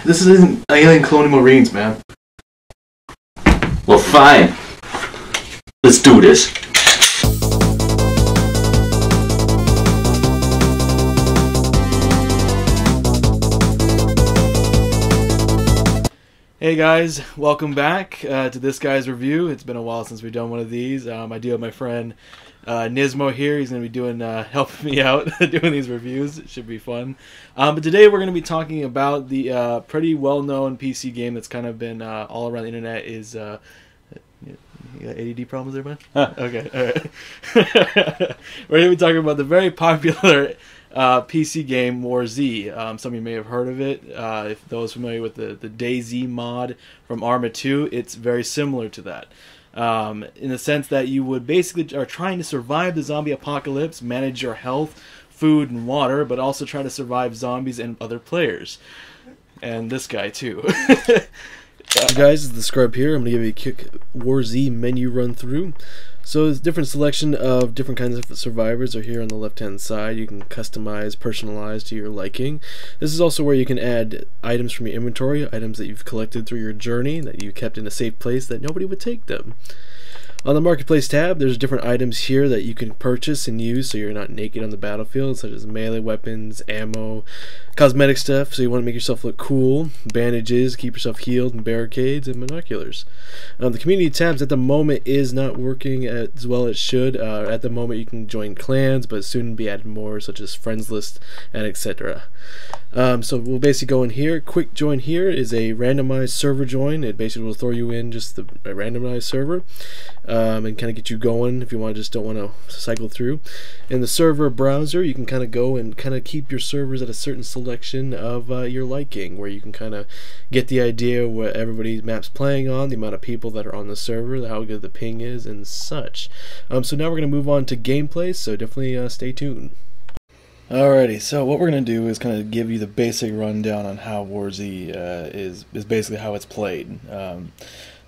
This isn't Alien Colonial Marines, man. Well, fine. Let's do this. Hey guys, welcome back to this guy's review. It's been a while since we've done one of these. I do have my friend Nismo here. He's going to be doing helping me out doing these reviews. It should be fun. But today we're going to be talking about the pretty well-known PC game that's kind of been all around the internet. Is you got ADD problems there, man? Huh. Okay, all right. We're going to be talking about the very popular PC game WarZ. Some of you may have heard of it. If those familiar with the DayZ mod from Arma 2, it's very similar to that. In the sense that you would basically are trying to survive the zombie apocalypse, manage your health, food, and water, but also try to survive zombies and other players. And this guy, too. Hey guys, it's the Scrub here. I'm going to give you a quick WarZ menu run through. So there's a different selection of different kinds of survivors are here on the left hand side. You can customize, personalize to your liking. This is also where you can add items from your inventory, items that you've collected through your journey that you kept in a safe place that nobody would take them. On the Marketplace tab, there's different items here that you can purchase and use so you're not naked on the battlefield, such as melee weapons, ammo, cosmetic stuff, so you want to make yourself look cool, bandages, keep yourself healed, and barricades, and binoculars. The community tabs at the moment is not working as well as it should. At the moment you can join clans, but soon be added more, such as friends list and etc. So we'll basically go in here. Quick join here is a randomized server join. It basically will throw you in just a randomized server and kind of get you going if you just don't want to cycle through. In the server browser, you can kind of go and kind of keep your servers at a certain selection of your liking, where you can kind of get the idea what everybody's map's playing on, the amount of people that are on the server, how good the ping is, and such. So now we're going to move on to gameplay, so definitely stay tuned. Alrighty, so what we're going to do is kind of give you the basic rundown on how WarZ is basically how it's played.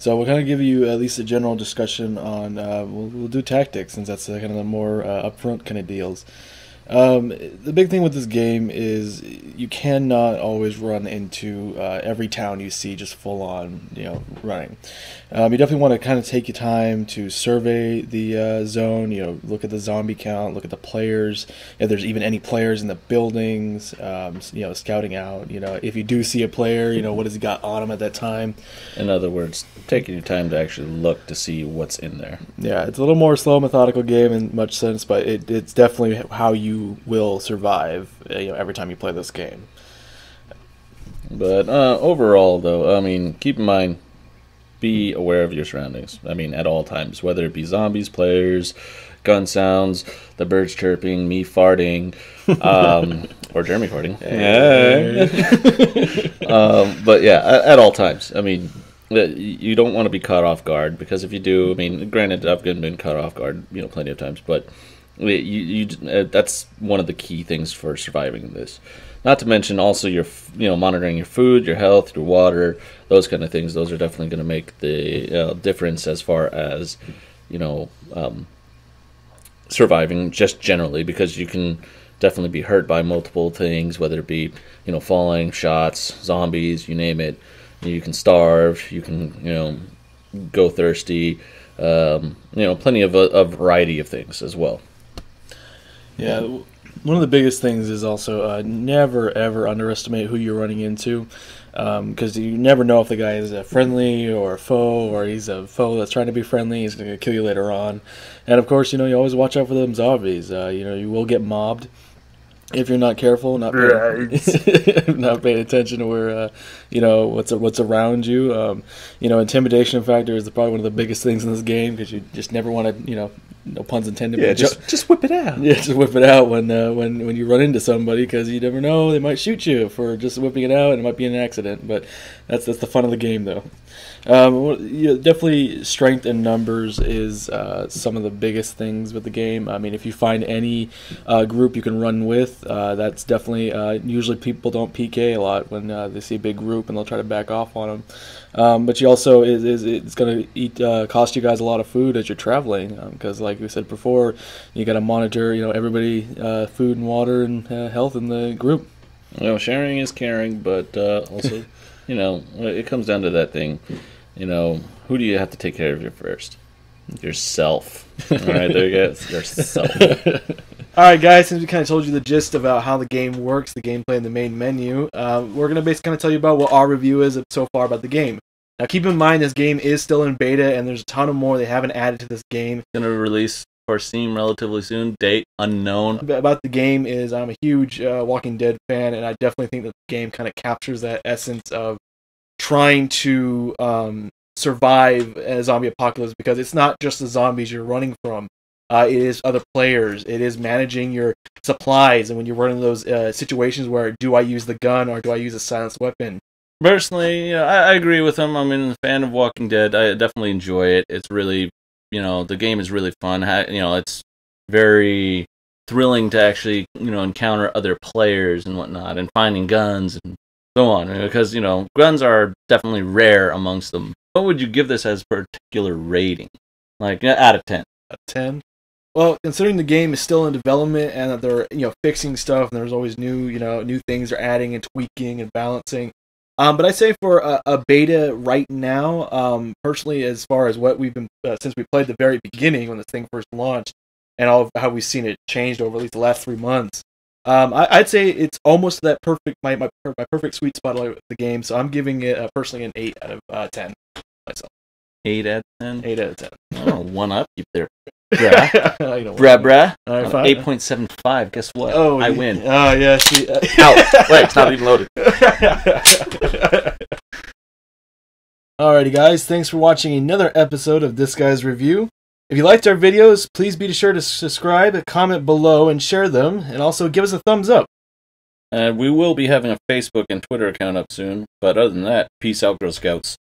So we'll kind of give you at least a general discussion on, we'll do tactics, since that's kind of the more upfront kind of deals. The big thing with this game is you cannot always run into every town you see just full on, running. You definitely want to kind of take your time to survey the zone, look at the zombie count, look at the players, if there's even any players in the buildings, scouting out, if you do see a player, what has he got on him at that time. In other words, taking your time to actually look to see what's in there. Yeah, it's a little more slow, methodical game in much sense, but it's definitely how you will survive every time you play this game. But overall, though, keep in mind, be aware of your surroundings. At all times, whether it be zombies, players, gun sounds, the birds chirping, me farting, or Jeremy farting. Hey. But yeah, at all times. You don't want to be caught off guard, because if you do, granted, I've been caught off guard, plenty of times, but that's one of the key things for surviving this. Not to mention also your monitoring your food, your health, your water, those kind of things. Those are definitely going to make the difference as far as surviving just generally, because you can definitely be hurt by multiple things, whether it be falling, shots, zombies, you name it. You can starve, you can go thirsty, plenty of a variety of things as well. Yeah, one of the biggest things is also never ever underestimate who you're running into, because you never know if the guy is a friendly or a foe, or he's a foe that's trying to be friendly. He's going to kill you later on, and of course, you always watch out for them zombies. You will get mobbed if you're not careful, not paying attention to where what's around you. Intimidation factor is probably one of the biggest things in this game, because you just never want to no puns intended. Yeah, just whip it out. Yeah, just whip it out when you run into somebody, because you never know, they might shoot you for just whipping it out, and it might be an accident. But that's the fun of the game, though. Definitely strength in numbers is some of the biggest things with the game. If you find any group you can run with, that's definitely usually people don't PK a lot when they see a big group, and they'll try to back off on them. But you also it's going to cost you guys a lot of food as you're traveling, because like we said before, you got to monitor everybody food and water and health in the group. Sharing is caring, but also, it comes down to that thing. Who do you have to take care of you first? Yourself. All right, there you go. Yourself. Alright, guys, since we kind of told you the gist about how the game works, the gameplay, and the main menu, we're going to basically kind of tell you about what our review is so far about the game. Now, keep in mind, this game is still in beta, and there's a ton of more they haven't added to this game. Going to release for Steam relatively soon. Date unknown. About the game is I'm a huge Walking Dead fan, and I definitely think that the game kind of captures that essence of trying to survive a zombie apocalypse, because it's not just the zombies you're running from. It is other players. It is managing your supplies, and when you're running those situations where do I use the gun or do I use a silenced weapon? Personally, I agree with him. I'm a fan of Walking Dead. I definitely enjoy it. It's really, the game is really fun. It's very thrilling to actually, encounter other players and whatnot, and finding guns and so on. Because, guns are definitely rare amongst them. What would you give this as particular rating? Like, out of 10? A 10? Well, considering the game is still in development and that they're, fixing stuff, and there's always new things they're adding and tweaking and balancing. But I say for a beta right now, personally, as far as what we've been, since we played the very beginning when this thing first launched, and all of how we've seen it changed over at least the last 3 months, I'd say it's almost that perfect, my perfect sweet spot of the game. So I'm giving it personally an 8 out of 10 myself. 8 out of 10? 8 out of 10. Oh, one up you there. Brah. All right, fine. 8.75. Guess what? Oh, I win. Oh, yeah. Out. Wait, it's not even loaded. Alrighty, guys. Thanks for watching another episode of This Guy's Review. If you liked our videos, please be sure to subscribe, comment below, and share them. And also give us a thumbs up. And we will be having a Facebook and Twitter account up soon. But other than that, peace out, Girl Scouts.